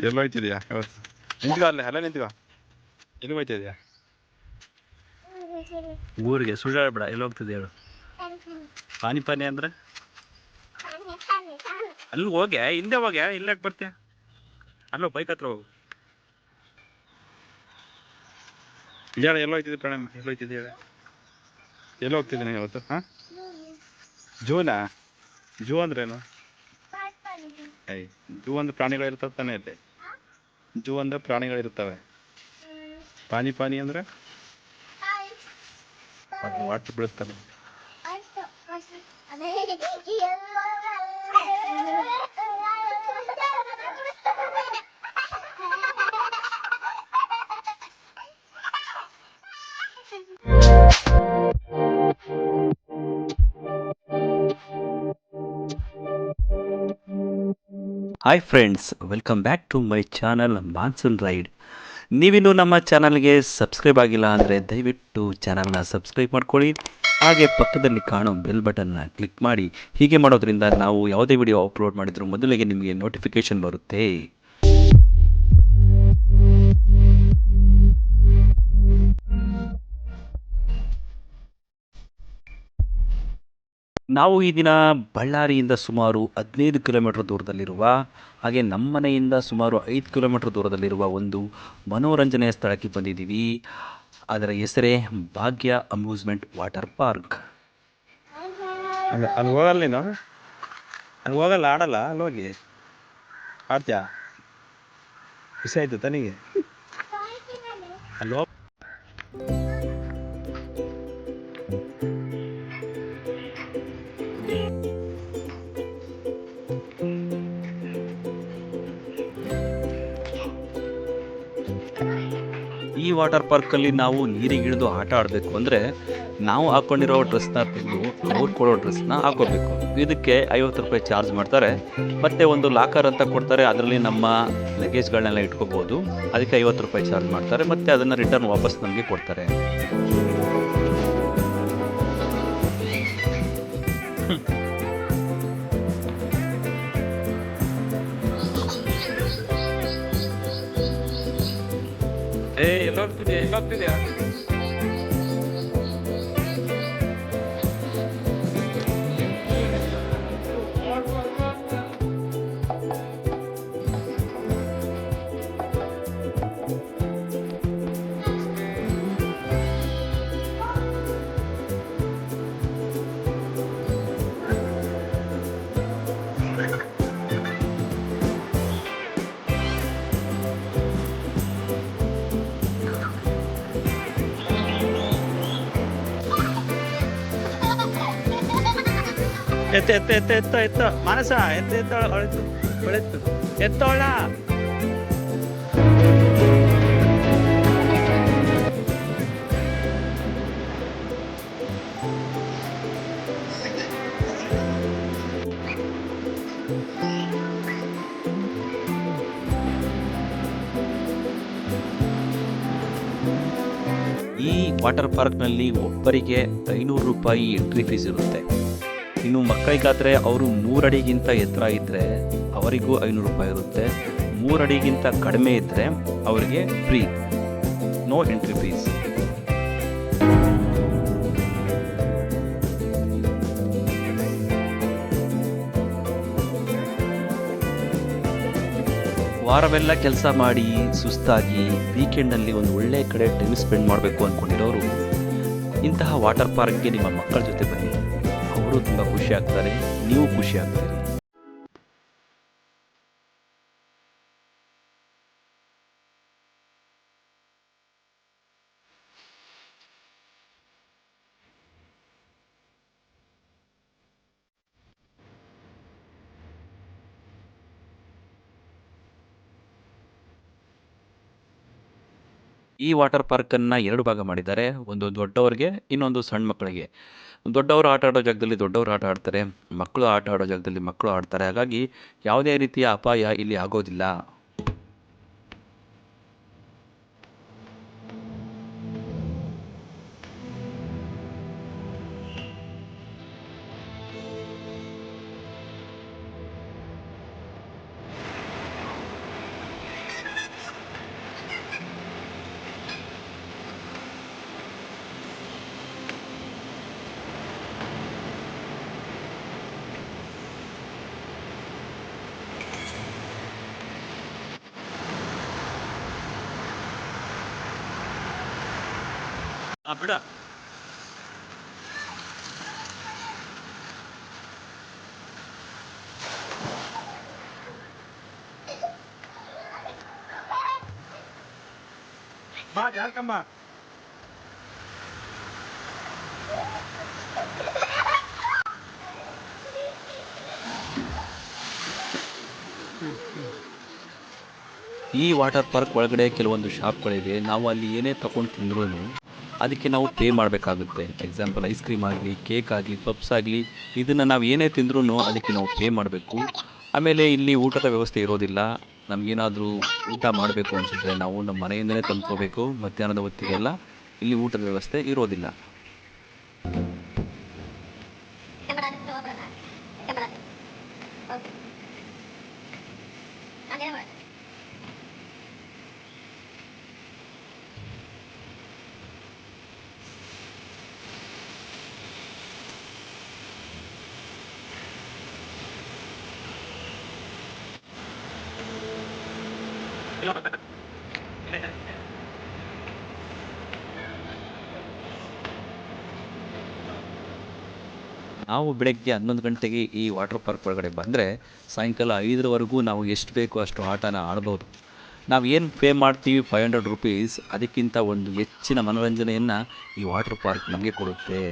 ಎಲ್ಲಿ ಹೋಯ್ತಿದ್ಯಾ ಇವತ್ತು? ನಿಂತ್ಕೋ ಅಲ್ಲೇ, ಅಲ್ಲೇ ನಿಂತ್ಕೋ. ಎಲ್ಲಿ ಹೋಯ್ತಿದ್ಯಾ? ಊರಿಗೆ ಸುಳ್ಳಾಡ್ಬೇಡ. ಎಲ್ಲಿ ಹೋಗ್ತಿದ್ಯಾ ಹೇಳು? ಪಾನಿ ಅಂದ್ರೆ ಅಲ್ಲಿ ಹೋಗ್ಯ, ಹಿಂದೆ ಹೋಗ್ಯ, ಇಲ್ಲಕ್ಕೆ ಬರ್ತೀಯ? ಅಲ್ಲೋ ಬೈಕ್ ಹತ್ರ ಹೋಗು. ಹೇಳ, ಎಲ್ಲ ಹೋಯ್ತಿದ್ದೆ ಪ್ರಾಣ? ಎಲ್ಲಿ ಹೋಯ್ತಿದ್ದೆ ಹೇಳ? ಎಲ್ಲಿ ಹೋಗ್ತಿದ್ದೀನಿ ಇವತ್ತು? ಹಾಂ, ಜೂನಾ? ಜೂ ಅಂದ್ರೇನು? ಐ ಜೂ ಅಂದ್ರೆ ಪ್ರಾಣಿಗಳಿರ್ತವೆ ತಾನೇ ಅಲ್ಲಿ? ಜೂ ಅಂದ್ರೆ ಪ್ರಾಣಿಗಳಿರ್ತವೆ. ಪಾನಿ ಅಂದ್ರೆ ವಾಟರ್ ಬೀಳುತ್ತಲ್ಲ. Hi friends, welcome back to my channel monsoon ride. ನೀವಿನ್ನೂ ನಮ್ಮ ಚಾನಲ್ಗೆ ಸಬ್ಸ್ಕ್ರೈಬ್ ಆಗಿಲ್ಲ ಅಂದರೆ ದಯವಿಟ್ಟು ಚಾನಲ್ನ ಸಬ್ಸ್ಕ್ರೈಬ್ ಮಾಡ್ಕೊಳ್ಳಿ. ಹಾಗೆ ಪಕ್ಕದಲ್ಲಿ ಕಾಣೋ ಬೆಲ್ ಬಟನ್ನ ಕ್ಲಿಕ್ ಮಾಡಿ. ಹೀಗೆ ಮಾಡೋದ್ರಿಂದ ನಾವು ಯಾವುದೇ ವಿಡಿಯೋ ಅಪ್ಲೋಡ್ ಮಾಡಿದರೂ ಮೊದಲಿಗೆ ನಿಮಗೆ ನೋಟಿಫಿಕೇಷನ್ ಬರುತ್ತೆ. ನಾವು ಈ ದಿನ ಬಳ್ಳಾರಿಯಿಂದ ಸುಮಾರು 15 ಕಿಲೋಮೀಟರ್ ದೂರದಲ್ಲಿರುವ, ಹಾಗೆ ನಮ್ಮ ಮನೆಯಿಂದ ಸುಮಾರು 5 ಕಿಲೋಮೀಟರ್ ದೂರದಲ್ಲಿರುವ ಒಂದು ಮನೋರಂಜನೆಯ ಸ್ಥಳಕ್ಕೆ ಬಂದಿದ್ದೀವಿ. ಅದರ ಹೆಸರೇ ಭಾಗ್ಯ ಅಮ್ಯೂಸ್ಮೆಂಟ್ ವಾಟರ್ ಪಾರ್ಕ್. ಅಲ್ಲಿ ಹೋಗಲ್ಲ ನೀನು? ಅಲ್ಲಿ ಹೋಗಲ್ಲ, ಆಡಲ್ಲ? ಅಲ್ಲಿ ಹೋಗಿ ಆಡ್ತೀಯಾ? ಖುಷಿ ಆಯ್ತು ತನಿಗೆ? ಅಲ್ಲಿ ಹೋಗ. ಈ ವಾಟರ್ ಪಾರ್ಕಲ್ಲಿ ನಾವು ನೀರಿಗೆ ಇಳಿದು ಆಟ ಆಡಬೇಕು ಅಂದರೆ ನಾವು ಹಾಕ್ಕೊಂಡಿರೋ ಡ್ರೆಸ್ನ ತೆಗೆದು ಅವ್ರು ಕೊಡೋ ಡ್ರೆಸ್ನ ಹಾಕೋಬೇಕು. ಇದಕ್ಕೆ 50 ರೂಪಾಯಿ ಚಾರ್ಜ್ ಮಾಡ್ತಾರೆ. ಮತ್ತು ಒಂದು ಲಾಕರ್ ಅಂತ ಕೊಡ್ತಾರೆ, ಅದರಲ್ಲಿ ನಮ್ಮ ಲಗೇಜ್ಗಳನ್ನೆಲ್ಲ ಇಟ್ಕೋಬೋದು. ಅದಕ್ಕೆ 50 ರೂಪಾಯಿ ಚಾರ್ಜ್ ಮಾಡ್ತಾರೆ. ಮತ್ತು ಅದನ್ನು ರಿಟರ್ನ್ ವಾಪಸ್ ನಮಗೆ ಕೊಡ್ತಾರೆ. ಎಲ್ಲೋಗ್ತಿದ್ಯಾ? ಎತ್ತ ಮಾನಸ, ಎತ್ತೋಳ. ಈ ವಾಟರ್ ಪಾರ್ಕ್ನಲ್ಲಿ ಒಬ್ಬರಿಗೆ 500 ರೂಪಾಯಿ ಎಂಟ್ರಿ ಫೀಸ್ ಇರುತ್ತೆ. ಇನ್ನು ಮಕ್ಕಳಿಗಾದರೆ ಅವರು 3 ಅಡಿಗಿಂತ ಎತ್ತರ ಇದ್ದರೆ ಅವರಿಗೂ 500 ರೂಪಾಯಿ ಇರುತ್ತೆ. 3 ಅಡಿಗಿಂತ ಕಡಿಮೆ ಇದ್ದರೆ ಅವರಿಗೆ ಫ್ರೀ, ನೋ ಎಂಟ್ರಿ ಫೀಸ್. ವಾರವೆಲ್ಲ ಕೆಲಸ ಮಾಡಿ ಸುಸ್ತಾಗಿ ವೀಕೆಂಡ್ನಲ್ಲಿ ಒಂದು ಒಳ್ಳೆ ಕಡೆ ಟೈಮ್ ಸ್ಪೆಂಡ್ ಮಾಡಬೇಕು ಅಂದ್ಕೊಂಡಿರೋರು ಇಂತಹ ವಾಟರ್ ಪಾರ್ಕ್ಗೆ ನಿಮ್ಮ ಮಕ್ಕಳ ಜೊತೆ ಬನ್ನಿ. ಅವರು ತುಂಬ ಖುಷಿ ಆಗ್ತಾರೆ, ನೀವು ಖುಷಿ ಆಗ್ತೀರಿ. ಈ ವಾಟರ್ ಪಾರ್ಕನ್ನು 2 ಭಾಗ ಮಾಡಿದ್ದಾರೆ. ಒಂದು ದೊಡ್ಡವರಿಗೆ, ಇನ್ನೊಂದು ಸಣ್ಣ ಮಕ್ಕಳಿಗೆ. ದೊಡ್ಡವರು ಆಟ ಆಡೋ ಜಾಗದಲ್ಲಿ ದೊಡ್ಡವರು ಆಟ ಆಡ್ತಾರೆ, ಮಕ್ಕಳು ಆಟ ಆಡೋ ಜಾಗದಲ್ಲಿ ಮಕ್ಕಳು ಆಡ್ತಾರೆ. ಹಾಗಾಗಿ ಯಾವುದೇ ರೀತಿಯ ಅಪಾಯ ಇಲ್ಲಿ ಆಗೋದಿಲ್ಲ. ಬಿಡ. ಬಾ ಜಾರ್ಕಂಬ. ಈ ವಾಟರ್ ಪಾರ್ಕ್ ಒಳಗಡೆ ಕೆಲವೊಂದು ಶಾಪ್ಗಳಿವೆ. ನಾವು ಅಲ್ಲಿ ಏನೇ ತಗೊಂಡು ತಿಂದ್ರೂ ಅದಕ್ಕೆ ನಾವು ಪೇ ಮಾಡಬೇಕಾಗುತ್ತೆ. ಎಕ್ಸಾಂಪಲ್ ಐಸ್ ಕ್ರೀಮ್ ಆಗಲಿ, ಕೇಕ್ ಆಗಲಿ, ಪಪ್ಸ್ ಆಗಲಿ, ಇದನ್ನು ನಾವು ಏನೇ ತಿಂದ್ರೂ ಅದಕ್ಕೆ ನಾವು ಪೇ ಮಾಡಬೇಕು. ಆಮೇಲೆ ಇಲ್ಲಿ ಊಟದ ವ್ಯವಸ್ಥೆ ಇರೋದಿಲ್ಲ. ನಮಗೇನಾದರೂ ಊಟ ಮಾಡಬೇಕು ಅನಿಸಿದ್ರೆ ನಾವು ನಮ್ಮ ಮನೆಯಿಂದಲೇ ತಂದ್ಕೋಬೇಕು. ಮಧ್ಯಾಹ್ನದ ಹೊತ್ತಿಗೆಲ್ಲ ಇಲ್ಲಿ ಊಟದ ವ್ಯವಸ್ಥೆ ಇರೋದಿಲ್ಲ. ನಾವು ಬೆಳಗ್ಗೆ 11 ಗಂಟೆಗೆ ಈ ವಾಟರ್ ಪಾರ್ಕ್ ಒಳಗಡೆ ಬಂದರೆ ಸಾಯಂಕಾಲ 5ರವರೆಗೂ ನಾವು ಎಷ್ಟು ಬೇಕೋ ಅಷ್ಟು ಆಟನ ಆಡ್ಬೋದು. ನಾವು ಏನು ಪೇ ಮಾಡ್ತೀವಿ ₹500, ಅದಕ್ಕಿಂತ ಒಂದು ಹೆಚ್ಚಿನ ಮನೋರಂಜನೆಯನ್ನು ಈ ವಾಟರ್ ಪಾರ್ಕ್ ನಮಗೆ ಕೊಡುತ್ತೆ.